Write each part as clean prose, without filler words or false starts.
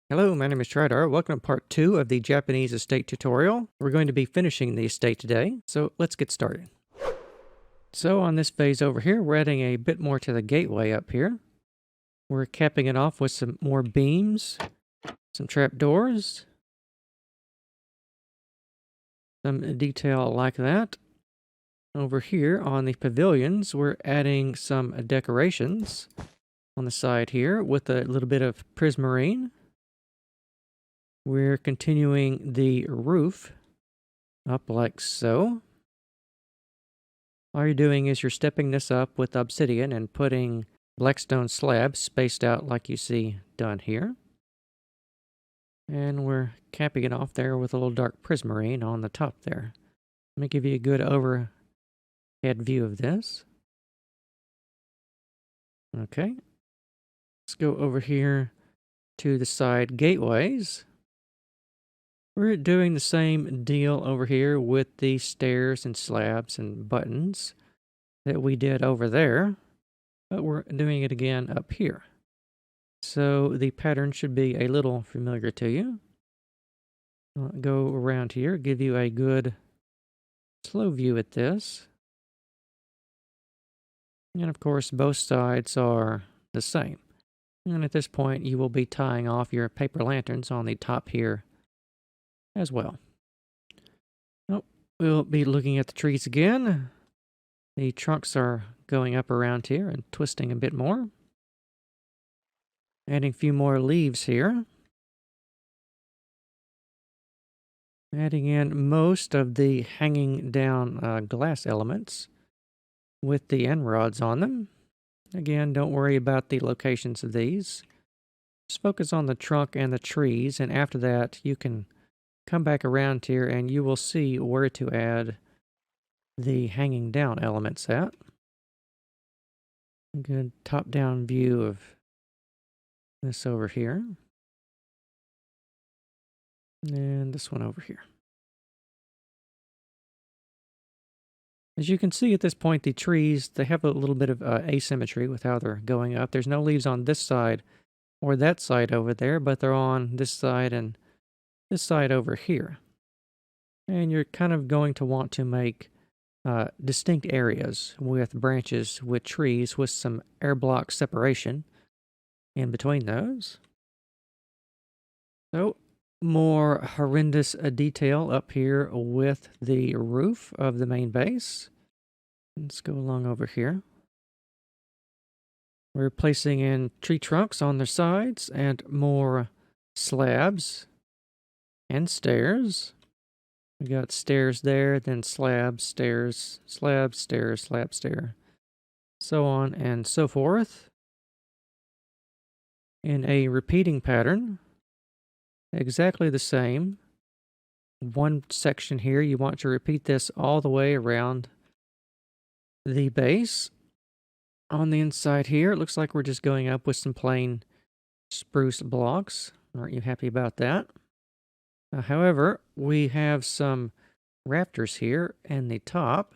Hello, my name is Trydar. Welcome to part 2 of the Japanese estate tutorial. We're going to be finishing the estate today, so let's get started. So on this phase over here, we're adding a bit more to the gateway up here. We're capping it off with some more beams, some trapdoors, some detail like that. Over here on the pavilions, we're adding some decorations on the side here with a little bit of prismarine. We're continuing the roof up like so. All you're doing is you're stepping this up with obsidian and putting blackstone slabs spaced out like you see done here. And we're capping it off there with a little dark prismarine on the top there. Let me give you a good overhead view of this. Okay. Let's go over here to the side gateways. We're doing the same deal over here with the stairs and slabs and buttons that we did over there, but we're doing it again up here. So the pattern should be a little familiar to you. I'll go around here, give you a good slow view at this. And of course, both sides are the same. And at this point, you will be tying off your paper lanterns on the top here as well. Oh, we'll be looking at the trees again. The trunks are going up around here and twisting a bit more. Adding a few more leaves here. Adding in most of the hanging down glass elements with the end rods on them. Again, don't worry about the locations of these. Just focus on the trunk and the trees, and after that you can come back around here and you will see where to add the hanging down elements at. A good top-down view of this over here. And this one over here. As you can see at this point, the trees, they have a little bit of asymmetry with how they're going up. There's no leaves on this side or that side over there, but they're on this side and this side over here. And you're kind of going to want to make distinct areas with branches with trees with some air block separation in between those. So more horrendous detail up here with the roof of the main base. Let's go along over here. We're placing in tree trunks on their sides and more slabs and stairs. We got stairs there, then slabs, stairs, slabs, stairs, slab, stair, so on and so forth. In a repeating pattern, exactly the same. One section here, you want to repeat this all the way around the base. On the inside here, it looks like we're just going up with some plain spruce blocks. Aren't you happy about that? However, we have some rafters here in the top,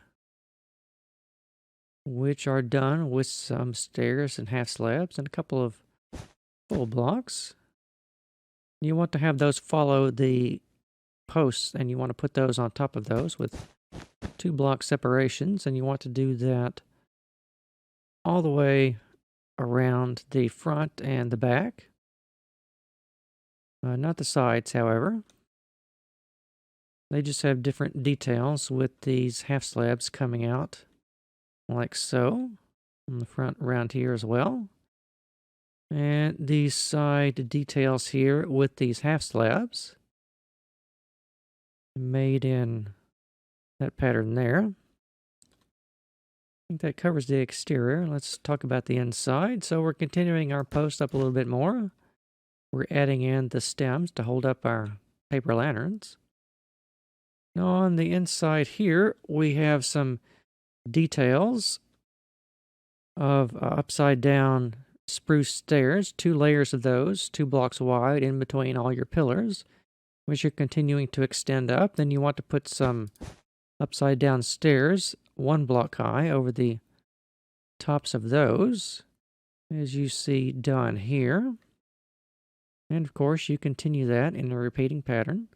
which are done with some stairs and half slabs and a couple of full blocks. You want to have those follow the posts, and you want to put those on top of those with 2 block separations, and you want to do that all the way around the front and the back. Not the sides, however. They just have different details with these half slabs coming out like so on the front around here as well. And these side details here with these half slabs made in that pattern there. I think that covers the exterior. Let's talk about the inside. So we're continuing our post up a little bit more. We're adding in the stems to hold up our paper lanterns. Now on the inside here, we have some details of upside down spruce stairs, 2 layers of those, 2 blocks wide in between all your pillars, which you're continuing to extend up. Then you want to put some upside down stairs, 1 block high, over the tops of those, as you see done here. And of course, you continue that in a repeating pattern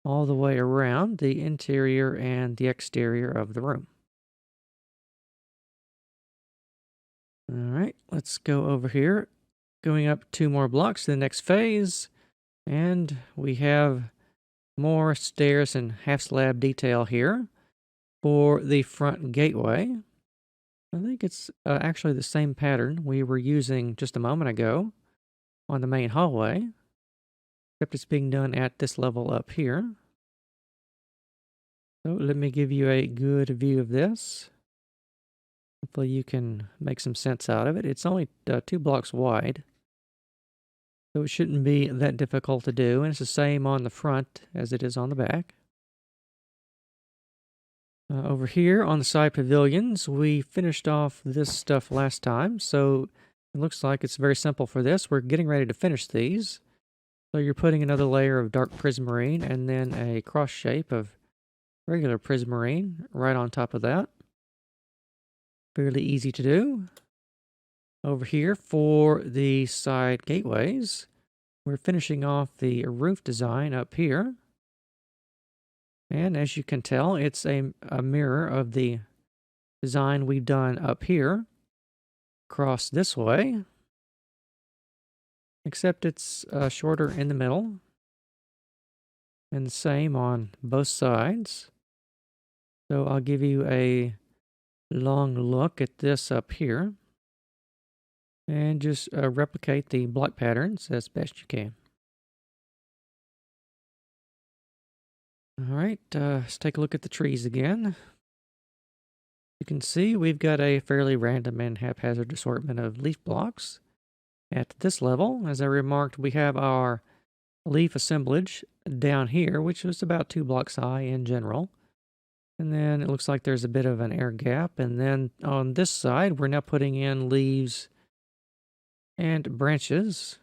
all the way around the interior and the exterior of the room. All right, let's go over here, going up 2 more blocks to the next phase, and we have more stairs and half slab detail here for the front gateway. I think it's actually the same pattern we were using just a moment ago on the main hallway, except it's being done at this level up here. So let me give you a good view of this. Hopefully you can make some sense out of it. It's only 2 blocks wide, so it shouldn't be that difficult to do, and it's the same on the front as it is on the back. Over here on the side pavilions, we finished off this stuff last time, so it looks like it's very simple for this. We're getting ready to finish these. So you're putting another layer of dark prismarine and then a cross shape of regular prismarine right on top of that. Fairly easy to do. Over here for the side gateways, we're finishing off the roof design up here. And as you can tell, it's a mirror of the design we've done up here across this way, except it's shorter in the middle and the same on both sides. So I'll give you a long look at this up here and just replicate the block patterns as best you can. All right, let's take a look at the trees again. You can see we've got a fairly random and haphazard assortment of leaf blocks. At this level, as I remarked, we have our leaf assemblage down here, which is about 2 blocks high in general. And then it looks like there's a bit of an air gap. And then on this side, we're now putting in leaves and branches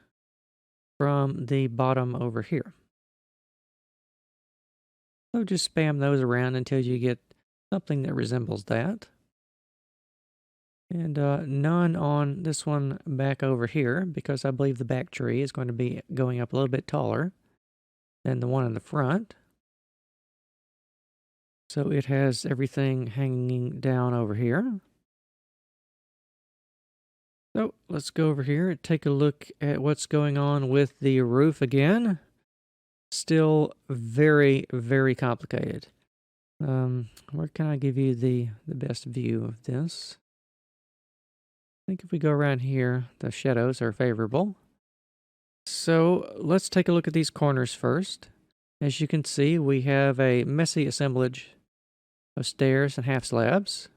from the bottom over here. So just spam those around until you get something that resembles that. And none on this one back over here, because I believe the back tree is going to be going up a little bit taller than the one in the front. So it has everything hanging down over here. So let's go over here and take a look at what's going on with the roof again. Still very, very complicated. Where can I give you the best view of this? I think if we go around here, the shadows are favorable. So let's take a look at these corners first. As you can see, we have a messy assemblage of stairs and half slabs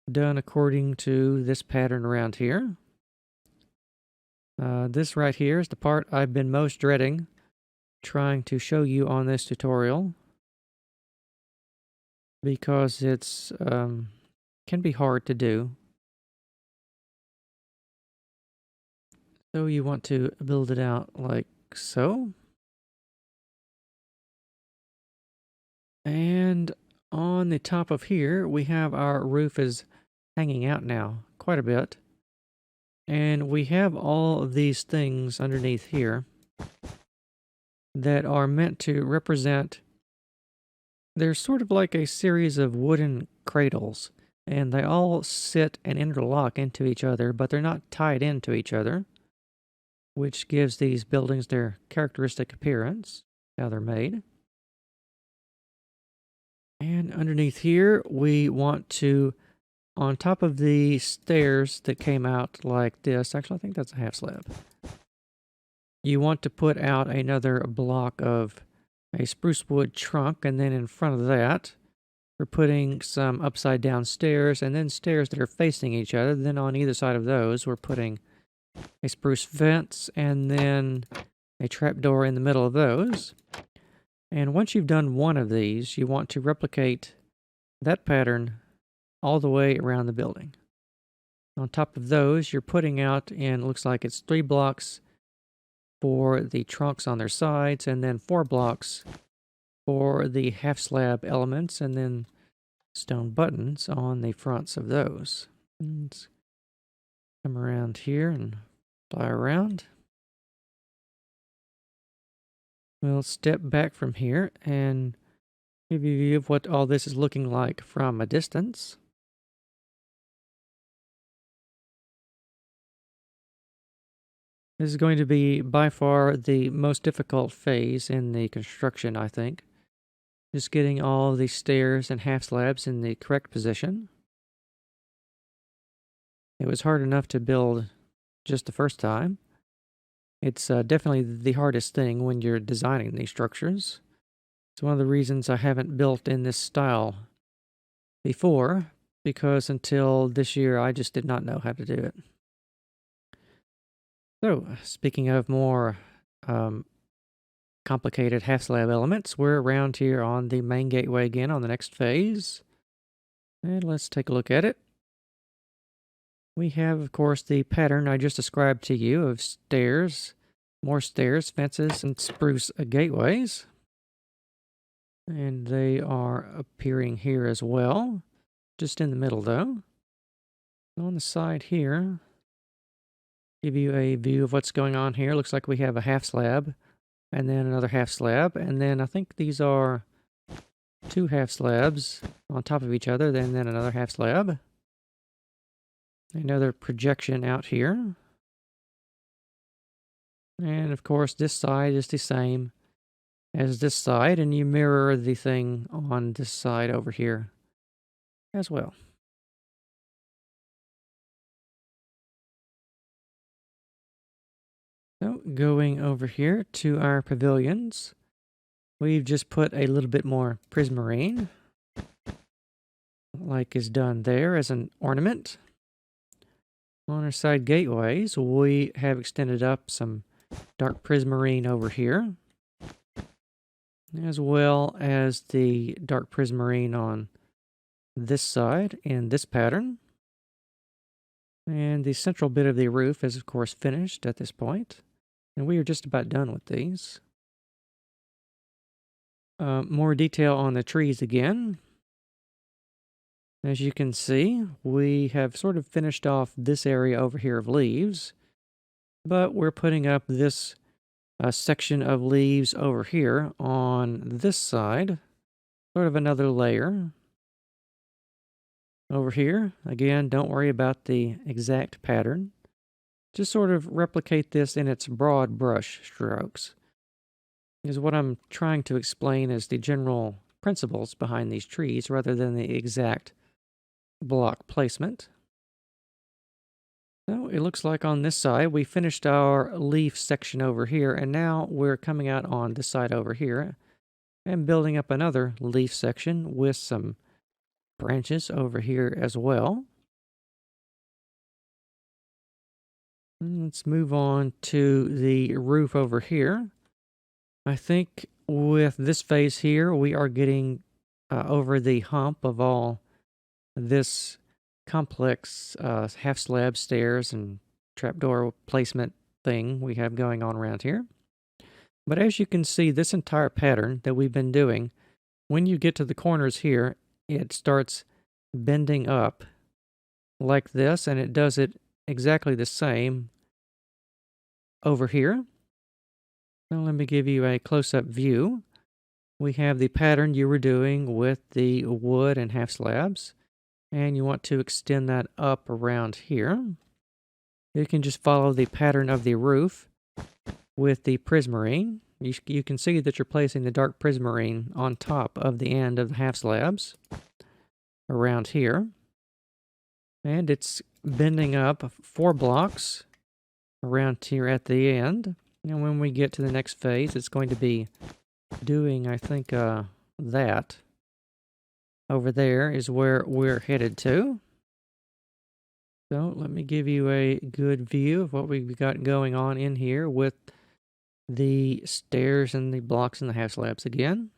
done according to this pattern around here. This right here is the part I've been most dreading trying to show you on this tutorial, because it's can be hard to do. So you want to build it out like so. And on the top of here, we have our roof is hanging out now quite a bit. And we have all of these things underneath here that are meant to represent, they're sort of like a series of wooden cradles, and they all sit and interlock into each other, but they're not tied into each other, which gives these buildings their characteristic appearance, how they're made. And underneath here, we want to, on top of the stairs that came out like this, actually I think that's a half slab, you want to put out another block of a spruce wood trunk, and then in front of that, we're putting some upside down stairs, and then stairs that are facing each other. Then on either side of those, we're putting a spruce fence, and then a trapdoor in the middle of those. And once you've done one of these, you want to replicate that pattern all the way around the building. On top of those, you're putting out in, it looks like it's 3 blocks for the trunks on their sides, and then 4 blocks for the half slab elements, and then stone buttons on the fronts of those. Let's come around here and fly around. We'll step back from here and give you a view of what all this is looking like from a distance. This is going to be by far the most difficult phase in the construction, I think. Just getting all the stairs and half slabs in the correct position. It was hard enough to build just the first time. It's definitely the hardest thing when you're designing these structures. It's one of the reasons I haven't built in this style before, because until this year I just did not know how to do it. So, speaking of more complicated half slab elements, we're around here on the main gateway again on the next phase. And let's take a look at it. We have, of course, the pattern I just described to you of stairs, more stairs, fences, and spruce gateways. And they are appearing here as well, just in the middle though. On the side here, give you a view of what's going on here. Looks like we have a half slab, and then another half slab, and then I think these are 2 half slabs on top of each other, then another half slab. Another projection out here. And of course, this side is the same as this side, and you mirror the thing on this side over here as well. So, going over here to our pavilions, we've just put a little bit more prismarine, like is done there as an ornament. On our side gateways, we have extended up some dark prismarine over here, as well as the dark prismarine on this side in this pattern. And the central bit of the roof is, of course, finished at this point, and we are just about done with these. More detail on the trees again. As you can see, we have sort of finished off this area over here of leaves, but we're putting up this section of leaves over here on this side, sort of another layer. Over here, again, don't worry about the exact pattern. Just sort of replicate this in its broad brush strokes. Because what I'm trying to explain is the general principles behind these trees rather than the exact block placement. So it looks like on this side we finished our leaf section over here, and now we're coming out on this side over here and building up another leaf section with some branches over here as well. And let's move on to the roof over here. I think with this phase here we are getting over the hump of all this complex half slab stairs and trapdoor placement thing we have going on around here. But as you can see, this entire pattern that we've been doing, when you get to the corners here, it starts bending up like this, and it does it exactly the same over here. So let me give you a close-up view. We have the pattern you were doing with the wood and half slabs, and you want to extend that up around here. You can just follow the pattern of the roof with the prismarine. You can see that you're placing the dark prismarine on top of the end of the half slabs around here. And it's bending up 4 blocks around here at the end. And when we get to the next phase, it's going to be doing, I think, that. Over there is where we're headed to. So let me give you a good view of what we've got going on in here with the stairs and the blocks and the half slabs again.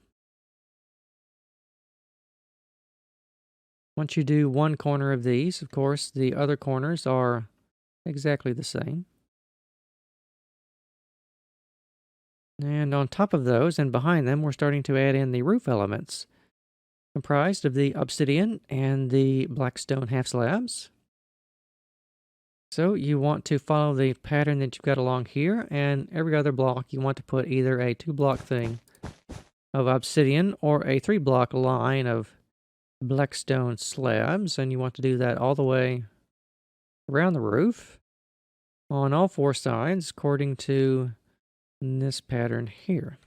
Once you do one corner of these, of course, the other corners are exactly the same. And on top of those and behind them, we're starting to add in the roof elements, comprised of the obsidian and the black stone half slabs. So you want to follow the pattern that you've got along here, and every other block you want to put either a 2-block thing of obsidian or a 3-block line of blackstone slabs, and you want to do that all the way around the roof on all 4 sides according to this pattern here.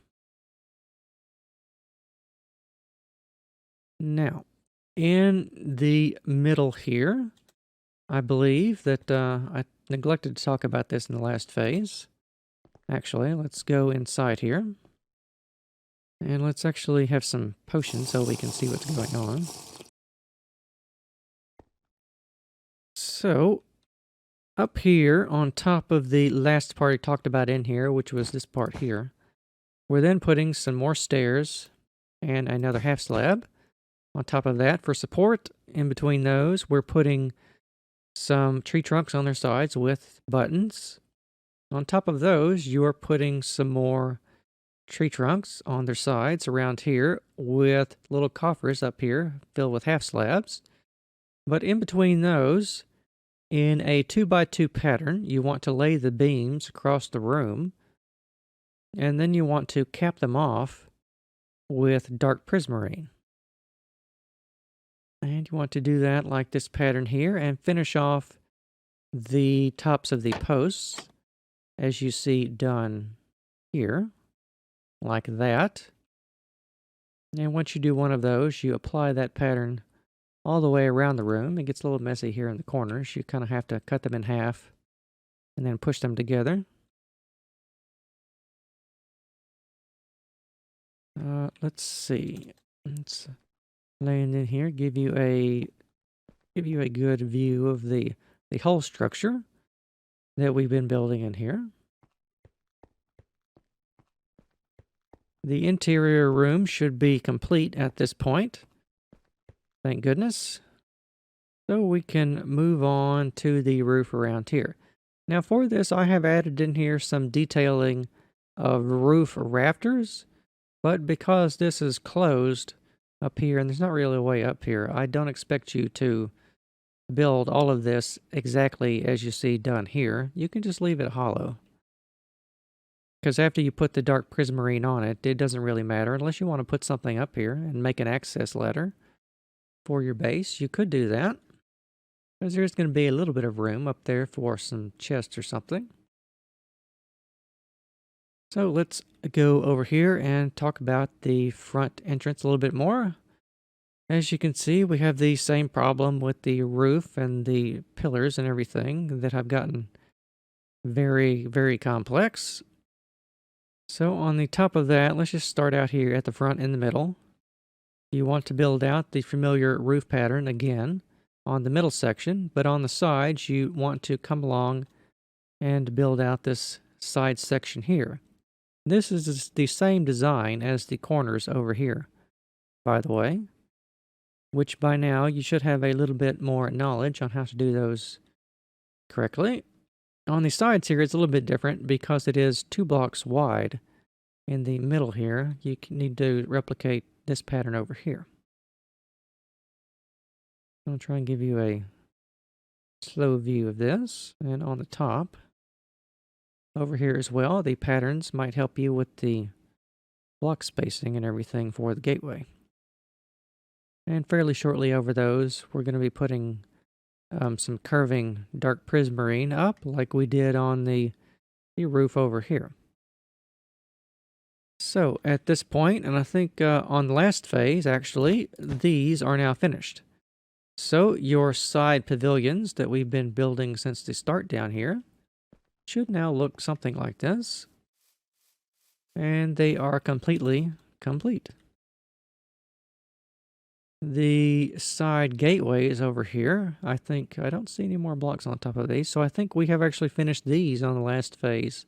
Now, in the middle here, I believe that I neglected to talk about this in the last phase. Actually, let's go inside here. And let's actually have some potions so we can see what's going on. So, up here on top of the last part I talked about in here, which was this part here, we're then putting some more stairs and another half slab. On top of that, for support, in between those, we're putting some tree trunks on their sides with buttons. On top of those, you're putting some more tree trunks on their sides around here with little coffers up here filled with half slabs. But in between those, in a 2x2 pattern, you want to lay the beams across the room, and then you want to cap them off with dark prismarine. And you want to do that like this pattern here and finish off the tops of the posts as you see done here, like that. And once you do one of those, you apply that pattern all the way around the room. It gets a little messy here in the corners. You kind of have to cut them in half and then push them together. Let's see. Let's land in here, give you a good view of the whole structure that we've been building in here. The interior room should be complete at this point. Thank goodness. So we can move on to the roof around here. Now for this, I have added in here some detailing of roof rafters, but because this is closed up here and there's not really a way up here, I don't expect you to build all of this exactly as you see done here. You can just leave it hollow. Because after you put the dark prismarine on it, it doesn't really matter unless you want to put something up here and make an access ladder for your base. You could do that, because there's going to be a little bit of room up there for some chests or something. So let's go over here and talk about the front entrance a little bit more. As you can see, we have the same problem with the roof and the pillars and everything that have gotten very, very complex. So on the top of that, let's just start out here at the front in the middle. You want to build out the familiar roof pattern again on the middle section, but on the sides you want to come along and build out this side section here. This is the same design as the corners over here, by the way, which by now you should have a little bit more knowledge on how to do those correctly. On the sides here, it's a little bit different because it is 2 blocks wide. In the middle here, you need to replicate this pattern over here. I'll try and give you a slow view of this. And on the top, over here as well, the patterns might help you with the block spacing and everything for the gateway. And fairly shortly over those, we're going to be putting some curving dark prismarine up like we did on the roof over here. So at this point, and I think on the last phase actually, these are now finished. So your side pavilions that we've been building since the start down here should now look something like this. And they are completely complete. The side gateways over here, I don't see any more blocks on top of these, so I think we have actually finished these on the last phase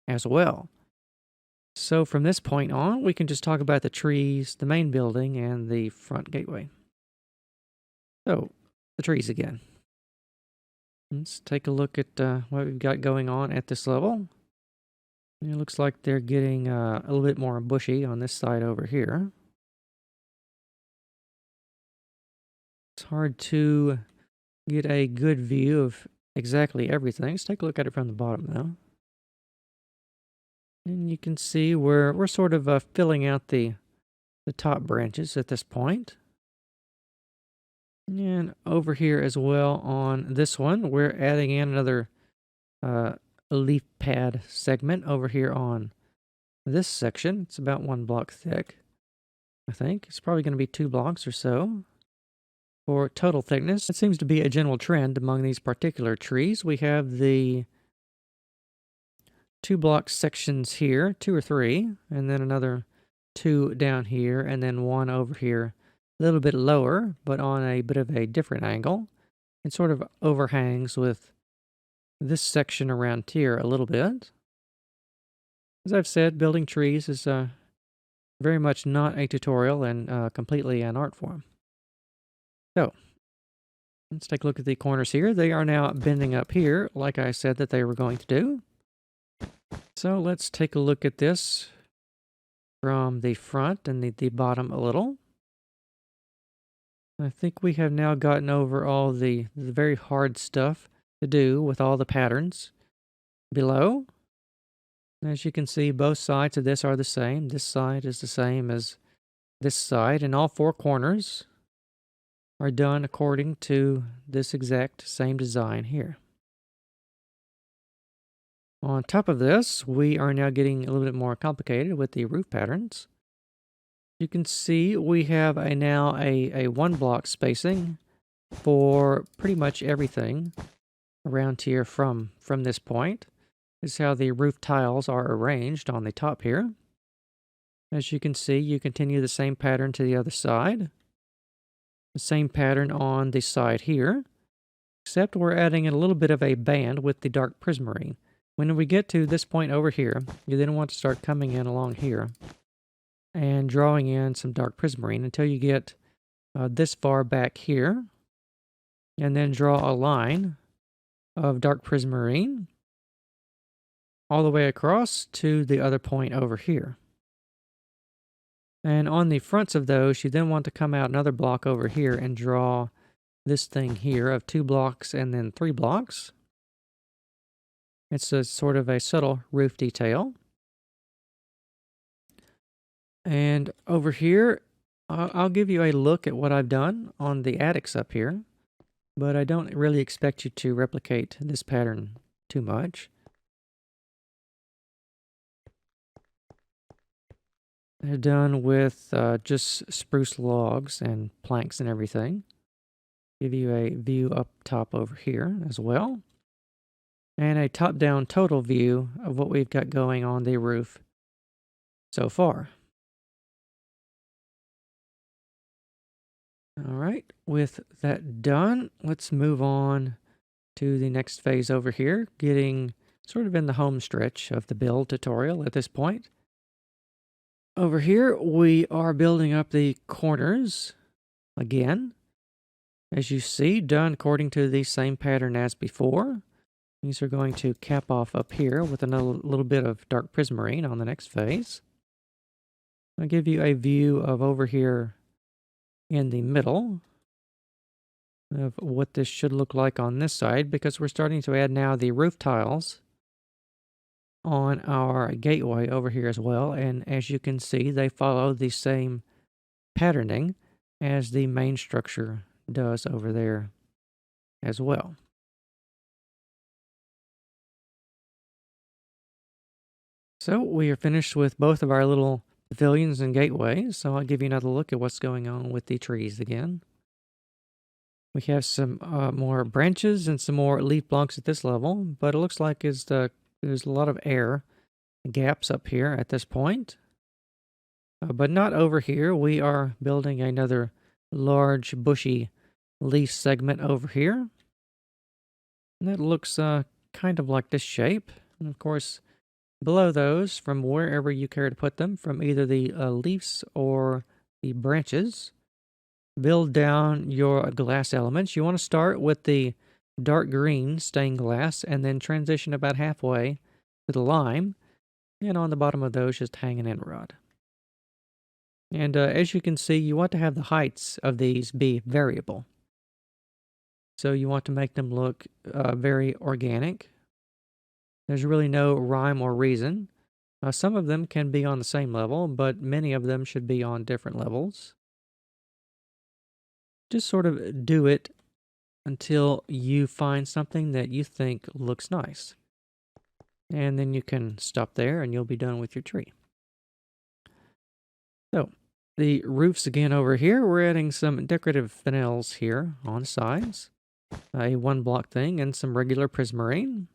as well. So from this point on, we can just talk about the trees, the main building, and the front gateway. So, the trees again. Let's take a look at what we've got going on at this level. It looks like they're getting a little bit more bushy on this side over here. It's hard to get a good view of exactly everything. Let's take a look at it from the bottom now. And you can see we're sort of filling out the top branches at this point. And over here as well on this one, we're adding in another leaf pad segment over here on this section. It's about 1 block thick, I think. It's probably going to be 2 blocks or so for total thickness. It seems to be a general trend among these particular trees. We have the 2 block sections here, 2 or 3, and then another 2 down here, and then 1 over here, a little bit lower, but on a bit of a different angle. It sort of overhangs with this section around here a little bit. As I've said, building trees is very much not a tutorial and completely an art form. So, let's take a look at the corners here. They are now bending up here, like I said that they were going to do. So let's take a look at this from the front and the bottom a little. I think we have now gotten over all the very hard stuff to do with all the patterns below. As you can see, both sides of this are the same. This side is the same as this side, and all 4 corners are done according to this exact same design here. On top of this, we are now getting a little bit more complicated with the roof patterns. You can see we have now a 1 block spacing for pretty much everything around here from this point. This is how the roof tiles are arranged on the top here. As you can see, you continue the same pattern to the other side. The same pattern on the side here, except we're adding in a little bit of a band with the dark prismarine. When we get to this point over here, you then want to start coming in along here and drawing in some dark prismarine until you get this far back here, and then draw a line of dark prismarine all the way across to the other point over here. And on the fronts of those, you then want to come out another block over here and draw this thing here of 2 blocks and then 3 blocks. It's a sort of a subtle roof detail. And over here, I'll give you a look at what I've done on the attics up here, but I don't really expect you to replicate this pattern too much. They're done with just spruce logs and planks and everything. Give you a view up top over here as well. And a top-down total view of what we've got going on the roof so far. All right, with that done, let's move on to the next phase over here, getting sort of in the home stretch of the build tutorial at this point. Over here, we are building up the corners again. As you see, done according to the same pattern as before. These are going to cap off up here with another little bit of dark prismarine on the next phase. I'll give you a view of over here in the middle of what this should look like on this side, because we're starting to add now the roof tiles on our gateway over here as well. And as you can see, they follow the same patterning as the main structure does over there as well. So we are finished with both of our little pavilions and gateways. So I'll give you another look at what's going on with the trees again. We have some more branches and some more leaf blocks at this level, but it looks like there's a lot of air gaps up here at this point. But not over here. We are building another large bushy leaf segment over here. And that looks kind of like this shape. And of course, below those, from wherever you care to put them, from either the leaves or the branches, build down your glass elements. You want to start with the dark green stained glass and then transition about halfway to the lime. And on the bottom of those, just hang an end rod. And as you can see, you want to have the heights of these be variable. So you want to make them look very organic. There's really no rhyme or reason. Some of them can be on the same level, but many of them should be on different levels. Just sort of do it until you find something that you think looks nice. And then you can stop there and you'll be done with your tree. So, the roofs again over here, we're adding some decorative finials here on the sides. A one block thing and some regular prismarine.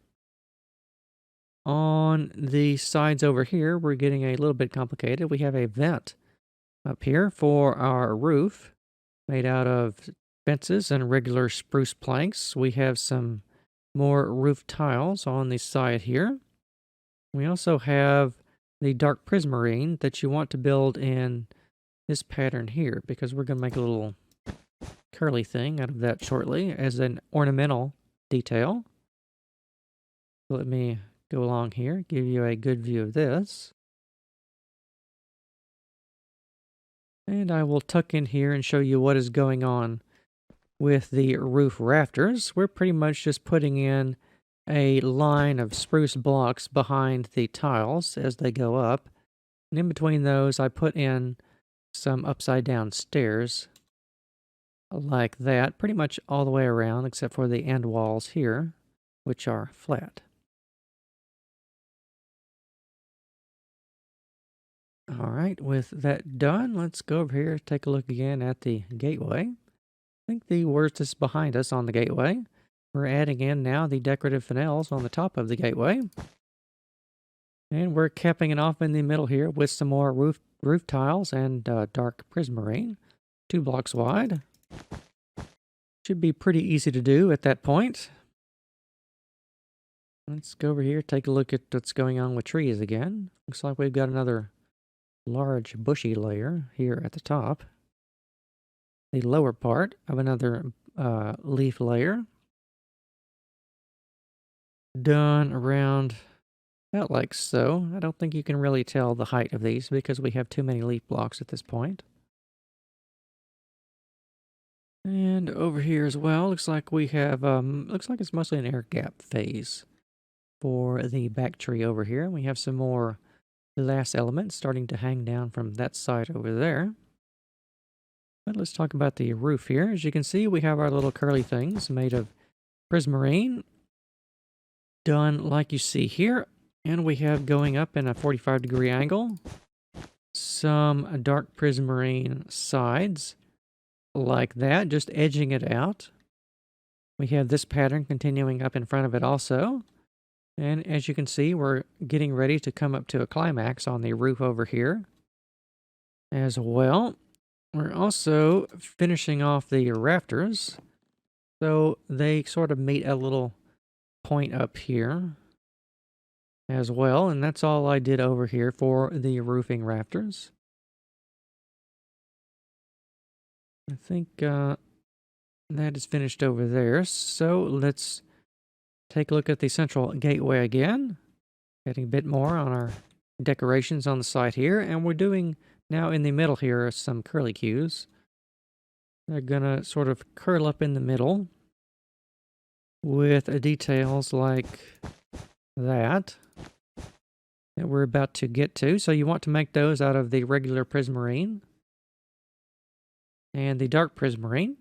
On the sides over here, we're getting a little bit complicated. We have a vent up here for our roof made out of fences and regular spruce planks. We have some more roof tiles on the side here. We also have the dark prismarine that you want to build in this pattern here, because we're going to make a little curly thing out of that shortly as an ornamental detail. Let me go along here, give you a good view of this. And I will tuck in here and show you what is going on with the roof rafters. We're pretty much just putting in a line of spruce blocks behind the tiles as they go up. And in between those, I put in some upside down stairs like that, pretty much all the way around except for the end walls here, which are flat. All right, with that done, let's go over here, take a look again at the gateway. I think the worst is behind us on the gateway. We're adding in now the decorative finials on the top of the gateway. And we're capping it off in the middle here with some more roof tiles and dark prismarine, 2 blocks wide. Should be pretty easy to do at that point. Let's go over here, take a look at what's going on with trees again. Looks like we've got another large bushy layer here at the top. The lower part of another leaf layer. Done around about like so. I don't think you can really tell the height of these because we have too many leaf blocks at this point. And over here as well, looks like we have, looks like it's mostly an air gap phase for the back tree over here. We have some more glass elements starting to hang down from that side over there. But let's talk about the roof here. As you can see, we have our little curly things made of prismarine, done like you see here. And we have going up in a 45-degree angle, some dark prismarine sides like that, just edging it out. We have this pattern continuing up in front of it also. And as you can see, we're getting ready to come up to a climax on the roof over here as well. We're also finishing off the rafters, so they sort of meet a little point up here as well, and that's all I did over here for the roofing rafters. I think that is finished over there, so let's take a look at the central gateway again, getting a bit more on our decorations on the side here, and we're doing now in the middle here some curlicues. They're gonna sort of curl up in the middle with details like that we're about to get to. So you want to make those out of the regular prismarine and the dark prismarine.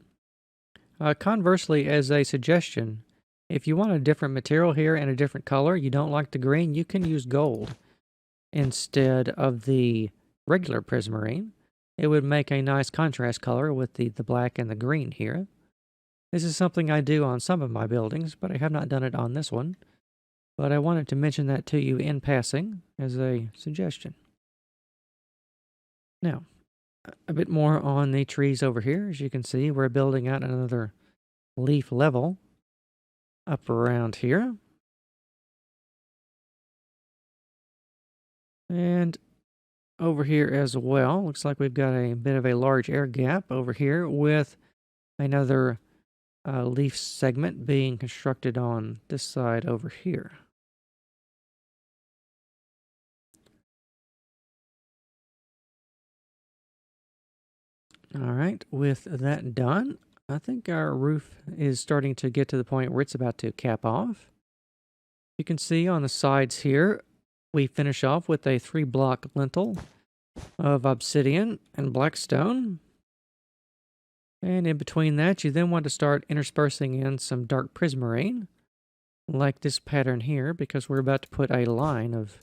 Conversely, as a suggestion, if you want a different material here and a different color, you don't like the green, you can use gold instead of the regular prismarine. It would make a nice contrast color with the black and the green here. This is something I do on some of my buildings, but I have not done it on this one. But I wanted to mention that to you in passing as a suggestion. Now, a bit more on the trees over here. As you can see, we're building out another leaf level up around here. And over here as well, looks like we've got a bit of a large air gap over here with another leaf segment being constructed on this side over here. All right, with that done, I think our roof is starting to get to the point where it's about to cap off. You can see on the sides here, we finish off with a 3-block lintel of obsidian and black stone. And in between that, you then want to start interspersing in some dark prismarine, like this pattern here, because we're about to put a line of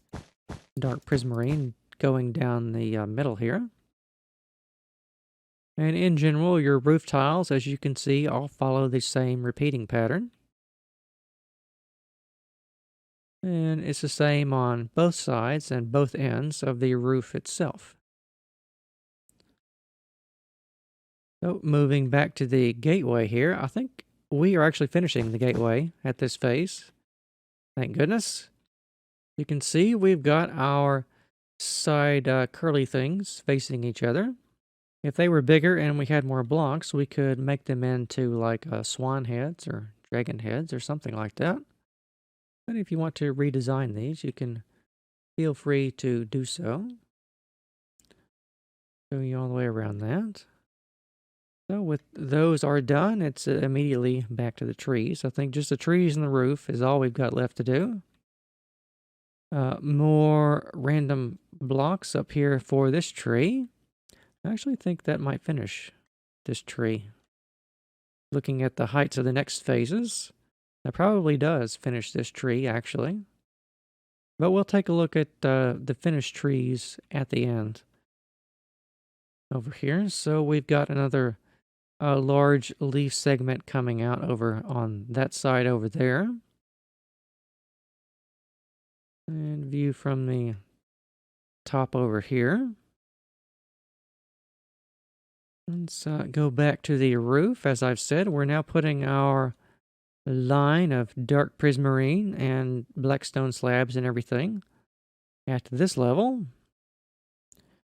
dark prismarine going down the middle here. And in general, your roof tiles, as you can see, all follow the same repeating pattern. And it's the same on both sides and both ends of the roof itself. So moving back to the gateway here, I think we are actually finishing the gateway at this phase. Thank goodness. You can see we've got our side curly things facing each other. If they were bigger and we had more blocks, we could make them into like swan heads or dragon heads or something like that. But if you want to redesign these, you can feel free to do so. Show you all the way around that. So with those are done, it's immediately back to the trees. I think just the trees and the roof is all we've got left to do. More random blocks up here for this tree. I actually think that might finish this tree. Looking at the heights of the next phases, that probably does finish this tree, actually. But we'll take a look at the finished trees at the end. Over here, so we've got another large leaf segment coming out over on that side over there. And view from the top over here. Let's go back to the roof. As I've said, we're now putting our line of dark prismarine and blackstone slabs and everything at this level.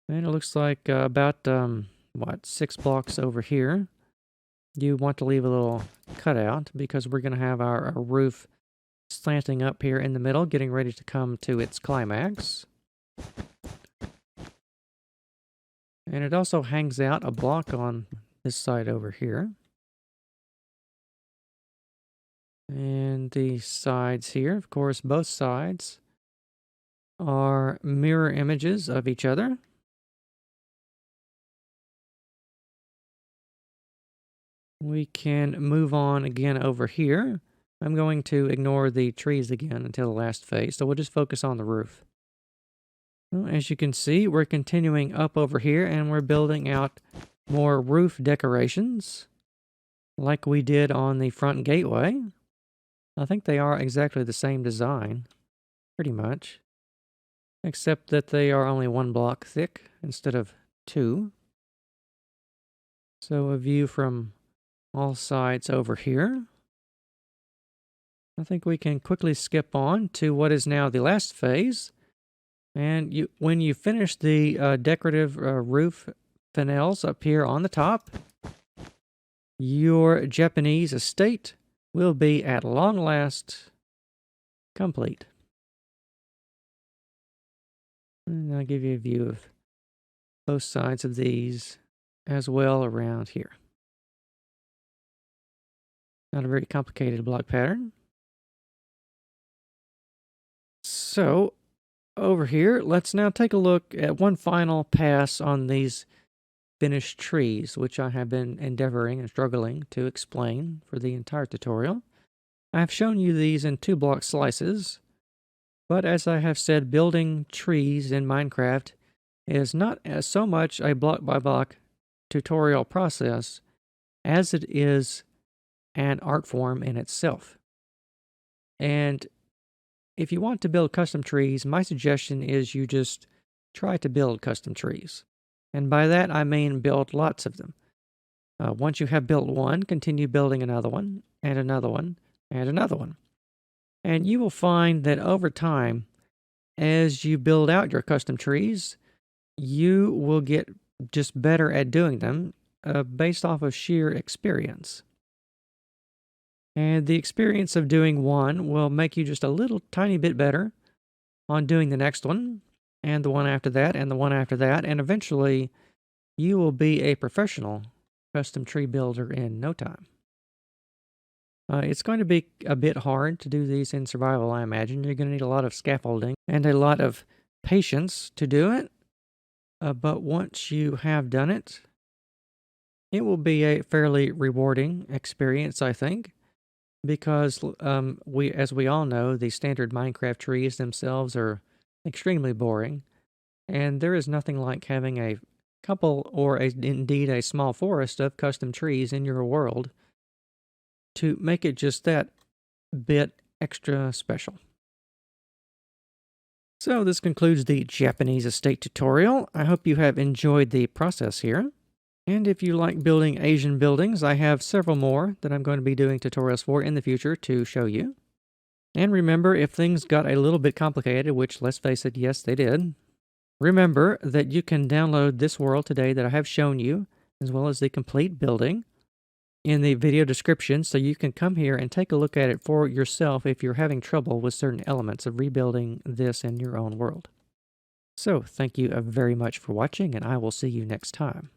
And it looks like about, 6 blocks over here. You want to leave a little cutout because we're going to have our roof slanting up here in the middle, getting ready to come to its climax. And it also hangs out a block on this side over here. And the sides here, of course, both sides are mirror images of each other. We can move on again over here. I'm going to ignore the trees again until the last phase, so we'll just focus on the roof. Well, as you can see, we're continuing up over here and we're building out more roof decorations like we did on the front gateway. I think they are exactly the same design, pretty much, except that they are only 1 block thick instead of 2. So a view from all sides over here. I think we can quickly skip on to what is now the last phase. And when you finish the decorative roof fanels up here on the top, your Japanese estate will be at long last complete. And I'll give you a view of both sides of these as well around here. Not a very complicated block pattern. So, over here, let's now take a look at one final pass on these finished trees, which I have been endeavoring and struggling to explain for the entire tutorial. I have shown you these in 2-block slices, but as I have said, building trees in Minecraft is not so much a block-by-block tutorial process as it is an art form in itself. And if you want to build custom trees, my suggestion is you just try to build custom trees. And by that, I mean build lots of them. Once you have built one, continue building another one, and another one, and another one. And you will find that over time, as you build out your custom trees, you will get just better at doing them based off of sheer experience. And the experience of doing one will make you just a little tiny bit better on doing the next one, and the one after that, and the one after that, and eventually you will be a professional custom tree builder in no time. It's going to be a bit hard to do these in survival, I imagine. You're going to need a lot of scaffolding and a lot of patience to do it. But once you have done it, it will be a fairly rewarding experience, I think, because as we all know, the standard Minecraft trees themselves are extremely boring, and there is nothing like having a couple or indeed a small forest of custom trees in your world to make it just that bit extra special. So this concludes the Japanese estate tutorial. I hope you have enjoyed the process here. And if you like building Asian buildings, I have several more that I'm going to be doing tutorials for in the future to show you. And remember, if things got a little bit complicated, which let's face it, yes, they did, remember that you can download this world today that I have shown you, as well as the complete building, in the video description, so you can come here and take a look at it for yourself if you're having trouble with certain elements of rebuilding this in your own world. So, thank you very much for watching, and I will see you next time.